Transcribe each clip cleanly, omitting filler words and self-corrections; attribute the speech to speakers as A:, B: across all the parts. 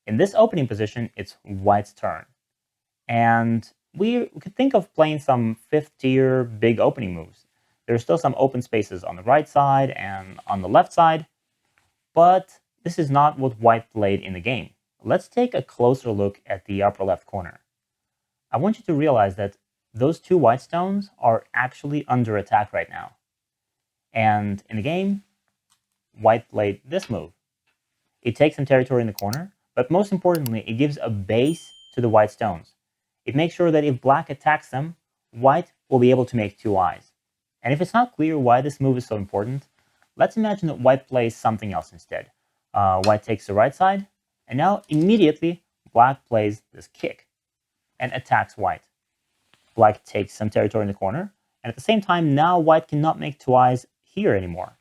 A: In this opening position, it's white's turn. And we could think of playing some fifth-tier big opening moves. There's still some open spaces on the right side and on the left side, but this is not what white played in the game. Let's take a closer look at the upper left corner. I want you to realize that those two white stones are actually under attack right now. And in the game, white played this move. It takes some territory in the corner, but most importantly, it gives a base to the white stones. It makes sure that if black attacks them, white will be able to make two eyes. And if it's not clear why this move is so important, let's imagine that white plays something else instead. White takes the right side, and now immediately black plays this kick and attacks white. Black takes some territory in the corner, and at the same time, now white cannot make two eyes here anymore.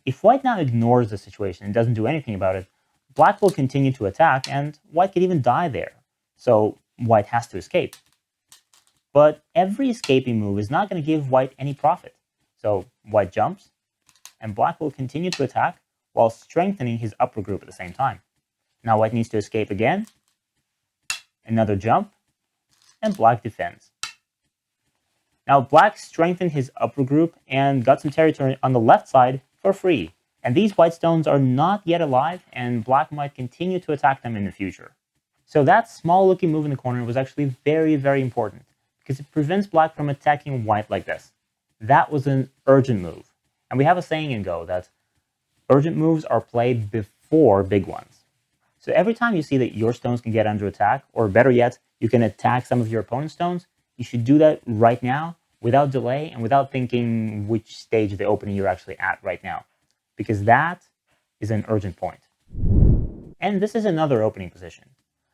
A: If white now ignores the situation and doesn't do anything about it, black will continue to attack, and white could even die there. So white has to escape. But every escaping move is not going to give white any profit. So white jumps, and black will continue to attack while strengthening his upper group at the same time. Now white needs to escape again, another jump, and black defends. Now black strengthened his upper group and got some territory on the left side for free. And these white stones are not yet alive, and black might continue to attack them in the future. So that small looking move in the corner was actually very, very important, because it prevents black from attacking white like this. That was an urgent move. And we have a saying in Go that urgent moves are played before big ones. So every time you see that your stones can get under attack, or better yet, you can attack some of your opponent's stones, you should do that right now, without delay and without thinking which stage of the opening you're actually at right now, because that is an urgent point. And this is another opening position.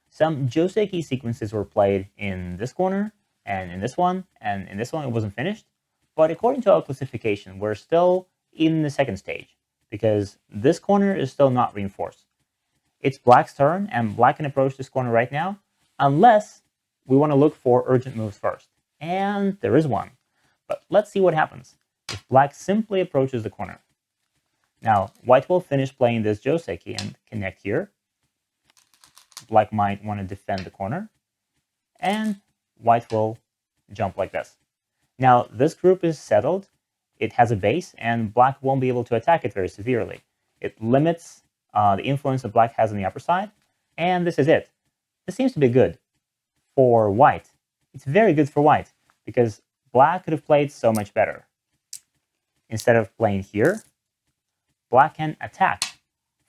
A: Some Joseki sequences were played in this corner, and in this one, and in this one it wasn't finished, but according to our classification, we're still in the second stage, because this corner is still not reinforced. It's black's turn, and black can approach this corner right now, unless we want to look for urgent moves first. And there is one. But let's see what happens if black simply approaches the corner. Now, white will finish playing this Joseki and connect here. Black might want to defend the corner. And white will jump like this. Now, this group is settled. It has a base, and black won't be able to attack it very severely. It limits the influence that black has on the upper side, and this is it. This seems to be good for white. It's very good for white, because black could have played so much better. Instead of playing here, black can attack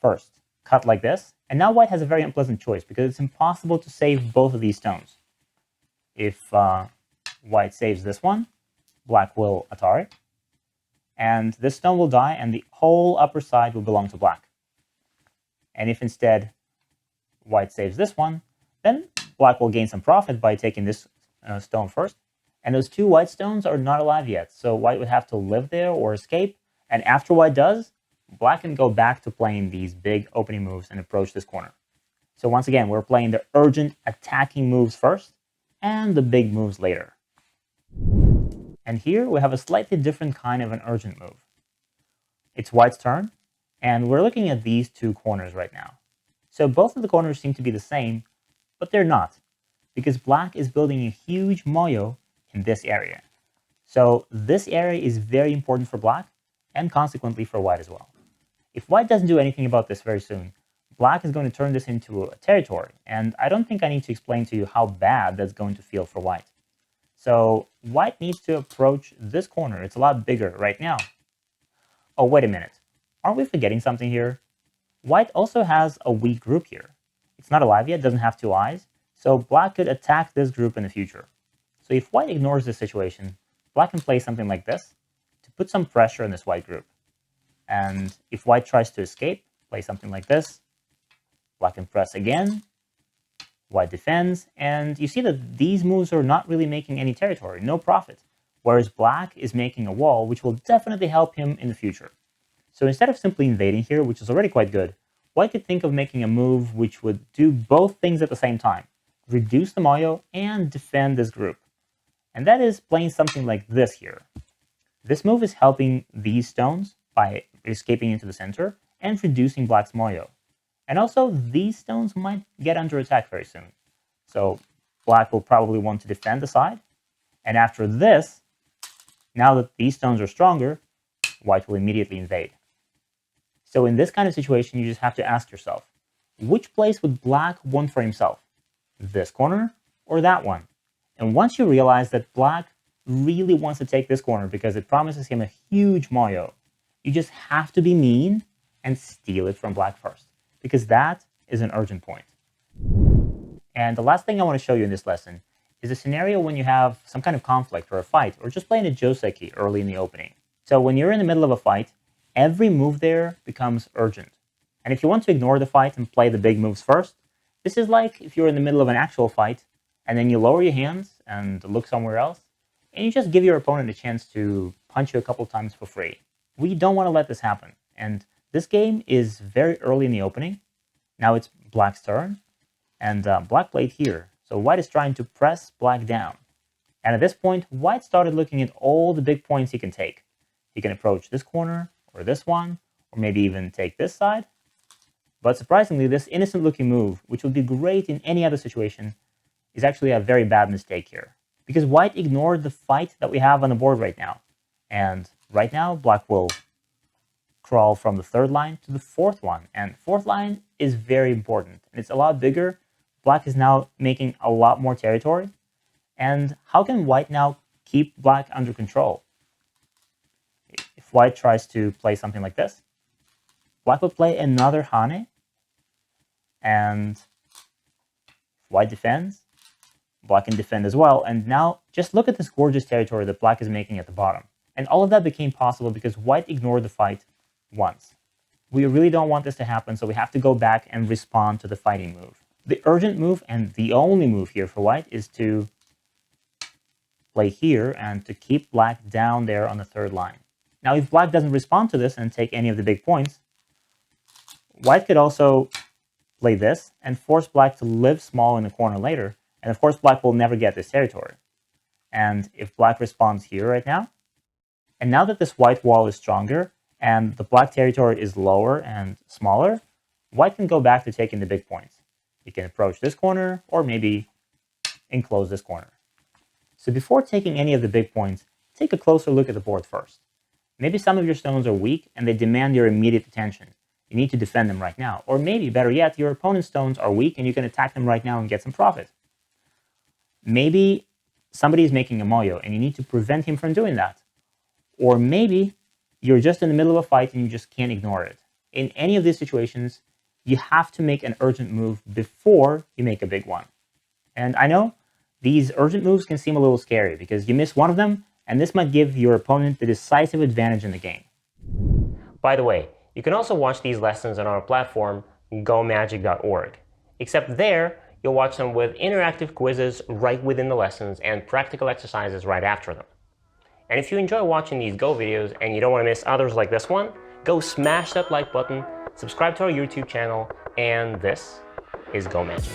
A: first, cut like this, and now white has a very unpleasant choice, because it's impossible to save both of these stones. If white saves this one, black will Atari, and this stone will die, and the whole upper side will belong to black. And if instead white saves this one, then black will gain some profit by taking this stone first. And those two white stones are not alive yet, so white would have to live there or escape. And after white does, black can go back to playing these big opening moves and approach this corner. So once again, we're playing the urgent attacking moves first, and the big moves later. And here we have a slightly different kind of an urgent move. It's white's turn, and we're looking at these two corners right now. So both of the corners seem to be the same, but they're not, because black is building a huge moyo in this area. So this area is very important for black, and consequently for white as well. If white doesn't do anything about this very soon, black is going to turn this into a territory, and I don't think I need to explain to you how bad that's going to feel for white. So white needs to approach this corner. It's a lot bigger right now. Oh, wait a minute. Aren't we forgetting something here? White also has a weak group here. It's not alive yet, doesn't have two eyes, so black could attack this group in the future. So if white ignores this situation, black can play something like this to put some pressure on this white group. And if white tries to escape, play something like this. Black can press again. White defends, and you see that these moves are not really making any territory, no profit, whereas black is making a wall, which will definitely help him in the future. So instead of simply invading here, which is already quite good, white could think of making a move which would do both things at the same time, reduce the moyo and defend this group. And that is playing something like this here. This move is helping these stones by escaping into the center and reducing black's moyo. And also, these stones might get under attack very soon. So black will probably want to defend the side. And after this, now that these stones are stronger, white will immediately invade. So in this kind of situation, you just have to ask yourself, which place would black want for himself? This corner or that one? And once you realize that black really wants to take this corner because it promises him a huge moyo, you just have to be mean and steal it from black first, because that is an urgent point. And the last thing I want to show you in this lesson is a scenario when you have some kind of conflict or a fight, or just playing a joseki early in the opening. So when you're in the middle of a fight, every move there becomes urgent. And if you want to ignore the fight and play the big moves first, this is like if you're in the middle of an actual fight, and then you lower your hands and look somewhere else, and you just give your opponent a chance to punch you a couple times for free. We don't want to let this happen. And this game is very early in the opening. Now it's black's turn, and black played here. So white is trying to press black down. And at this point, white started looking at all the big points he can take. He can approach this corner, or this one, or maybe even take this side. But surprisingly, this innocent-looking move, which would be great in any other situation, is actually a very bad mistake here. Because white ignored the fight that we have on the board right now. And right now, black will crawl from the third line to the fourth one. And fourth line is very important. And it's a lot bigger. Black is now making a lot more territory. And how can white now keep black under control? If white tries to play something like this, black will play another hane. And if white defends, black can defend as well. And now just look at this gorgeous territory that black is making at the bottom. And all of that became possible because white ignored the fight once. We really don't want this to happen, so we have to go back and respond to the fighting move. The urgent move, and the only move here for white, is to play here and to keep black down there on the third line. Now, if black doesn't respond to this and take any of the big points, white could also play this and force black to live small in the corner later. And of course, black will never get this territory. And if black responds here right now, and now that this white wall is stronger and the black territory is lower and smaller, white can go back to taking the big points. He can approach this corner or maybe enclose this corner. So before taking any of the big points, take a closer look at the board first. Maybe some of your stones are weak and they demand your immediate attention. You need to defend them right now. Or maybe, better yet, your opponent's stones are weak and you can attack them right now and get some profit. Maybe somebody is making a moyo and you need to prevent him from doing that. Or maybe you're just in the middle of a fight and you just can't ignore it. In any of these situations, you have to make an urgent move before you make a big one. And I know these urgent moves can seem a little scary because you miss one of them and this might give your opponent the decisive advantage in the game.
B: By the way, you can also watch these lessons on our platform, gomagic.org. Except there, you'll watch them with interactive quizzes right within the lessons and practical exercises right after them. And if you enjoy watching these Go videos and you don't want to miss others like this one, go smash that like button, subscribe to our YouTube channel, and this is Go Magic.